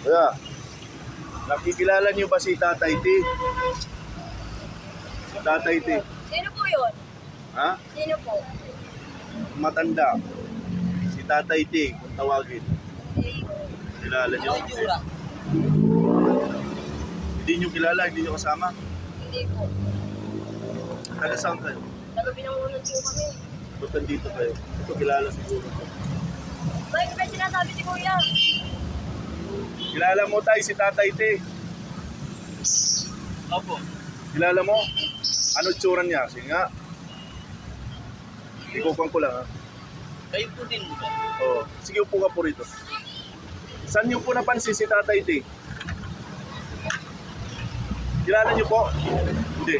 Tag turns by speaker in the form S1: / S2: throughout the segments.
S1: Kuya, nakikilala niyo ba si Tatay T? Si Tatay T.
S2: Sino po yun?
S1: Ha?
S2: Sino po?
S1: Matanda. Si Tatay T, kung tawagin.
S2: Eh,
S1: Kilala niyo?
S2: ano itsura?
S1: Hindi niyo kilala, hindi niyo kasama.
S2: Hindi po.
S1: Taga saan kayo?
S2: Taga-pinangunan po kami.
S1: Ba't nandito kayo? Ito kilala siguro.
S2: Bakit ba sinasabi si Kuya?
S1: Kilala mo tayo si Tatay T.
S3: Opo.
S1: Kilala mo? Ano itsura niya? Sige nga. Ikupan ko lang ha.
S3: Kayo po din ba?
S1: Oo. Sige, upo ka po rito. Saan niyo po napansin si Tatay T? Kilala niyo po? Hindi.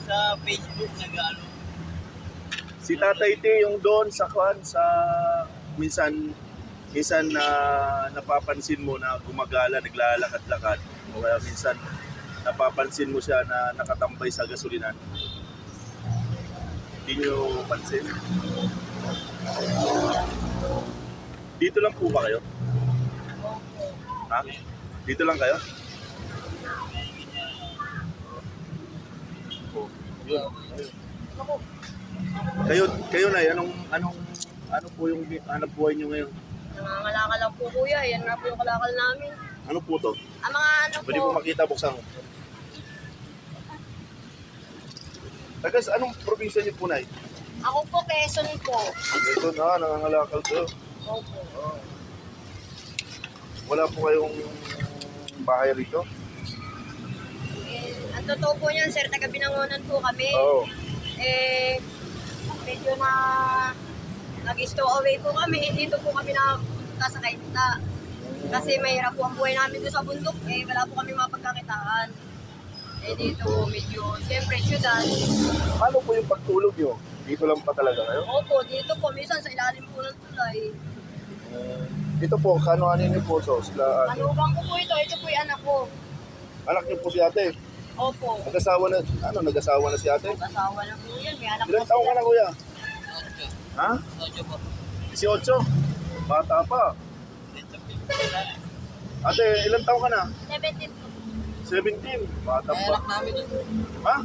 S3: Sa Facebook nag-ano.
S1: Si Tatay T yung doon sa minsan na napapansin mo na gumagala, naglalakad-lakad. O kaya minsan napapansin mo siya na nakatambay sa gasolinan. Hindi niyo pansin? Dito lang po ba kayo? Ha? Dito lang kayo? Oh, yun.
S2: Ako.
S1: Kayo na, ano po yung hanap buhay niyo ngayon?
S2: Nangangalakal lang po Kuya. Yan nga po yung kalakal namin.
S1: Ano po to?
S2: Ang mga ano
S1: Pwede
S2: po.
S1: po makita, buksan mo. Tagas, anong probinsya niyo po, Nay?
S2: Ako po, Quezon po.
S1: Ito na, nangangalakal kayo.
S2: Opo.
S1: Wala po kayong bahay rito?
S2: Eh, ang totoo po niyan, sir, taga-pinangunan po kami.
S1: Oo.
S2: Eh, medyo na nag-stow away po kami. Dito po kami na sa Kainta. Kasi mahirap po ang buhay namin doon sa bundok. Eh, wala po kami mapagkakitaan. Eh, dito po medyo, siyempre, syudad.
S1: Paano po yung pagtulog niyo? Dito lang pa talaga kayo?
S2: Opo, dito po, minsan sa ilalim po ng tulay.
S1: Ito po, kano-ano niyo po to? Sila,
S2: Anubang ko po ito po yung anak ko.
S1: anak niyo po si ate.
S2: Opo.
S1: Nag-asawa na si ate?
S2: Mag-asawa na po yan, may anak
S1: Ilan
S2: po
S1: taong ka na, kuya?
S3: Ocho.
S1: Ha?
S3: Ocho po.
S1: 18? Bata pa. Ate, ilan taong ka na?
S2: 17 po.
S1: 17. Bata
S3: Ay,
S1: pa.
S3: anak namin yun.
S1: Ha?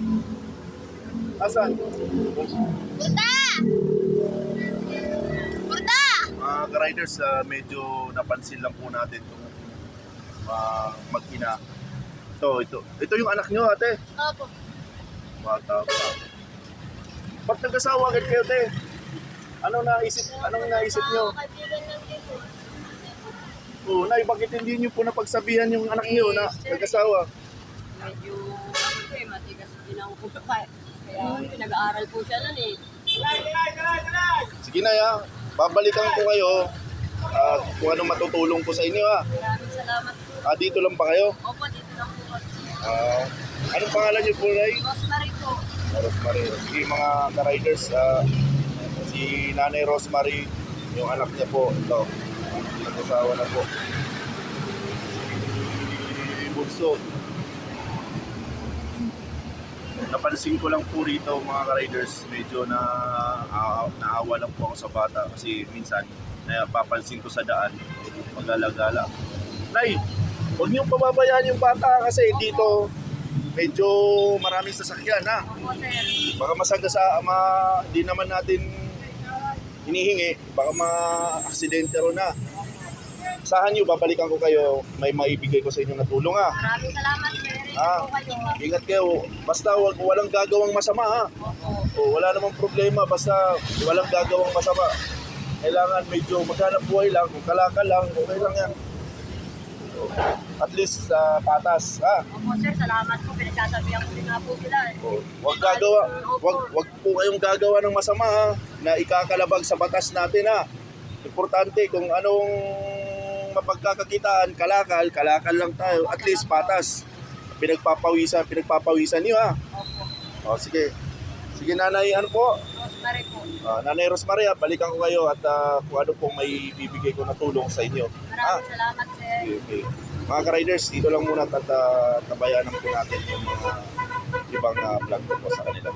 S1: Asan?
S2: Burta! Burta!
S1: Mga ka-riders, medyo napansin lang po natin itong mag-ina. Ito yung anak nyo, ate.
S2: Opo.
S1: Bata pa. Ba't nag-asawa agad kayo, te? Anong naisip nyo?
S2: Kaibigan lang din po.
S1: Oh, Nay, bakit hindi nyo po napagsabihan yung anak nyo na nag-asawa?
S2: Medyo, ano po matigas din ang puso pa. Kaya nag-aaral po siya nun eh.
S1: Sige na, ya. Babalikan ko kayo. Kung anong matutulong ko sa inyo, ha.
S2: Maraming salamat po.
S1: Dito lang pa kayo?
S2: Opo, dito lang po kami.
S1: Anong pangalan nyo po, Nay?
S2: Rosemary po.
S1: Rosemary. Sige, mga ka-riders, si Nanay Rosemary, yung anak niya po, ito. Nag-asawa na po. Si Bunso. Napansin ko lang po rito, mga ka-riders, medyo naawa lang po ako sa bata kasi minsan papansin ko sa daan, mag-alagala. Nay, huwag niyong pababayaan yung bata kasi dito medyo maraming sasakyan, ha?
S2: Opo, sir.
S1: Baka di naman natin hinihingi, baka ma-aksidente ro na. Sahan nyo, babalikan ko kayo, may maibigay ko sa inyo na tulong, ha?
S2: Maraming salamat, sir.
S1: Ah.
S2: Po kayo.
S1: Ingat kayo, basta walang gagawang masama, ha?
S2: Opo.
S1: Wala namang problema, basta walang gagawang masama. Kailangan medyo maghanap buhay lang, kung kalakal lang, okay lang yan. At least patas, ha?
S2: Opo, sir. Salamat po. Pinagsasabihan ko din nga po sila.
S1: Wag po kayong gagawa ng masama, ha, na ikakalabag sa batas natin, ha. Importante kung anong mapagkakakitaan, kalakal lang tayo, at least patas. Pinagpapawisan niyo, ha.
S2: Opo.
S1: Sige. Sige, Nanay, ano po?
S2: Rosemary po.
S1: Nanay Rosemary, balikan ko kayo at kung ano pong may bibigay ko na tulong sa inyo.
S2: Maraming salamat, sir.
S1: Okay. Mga ka-riders, dito lang muna at tabayanan po natin yung mga ibang vlog ko po sa kanila.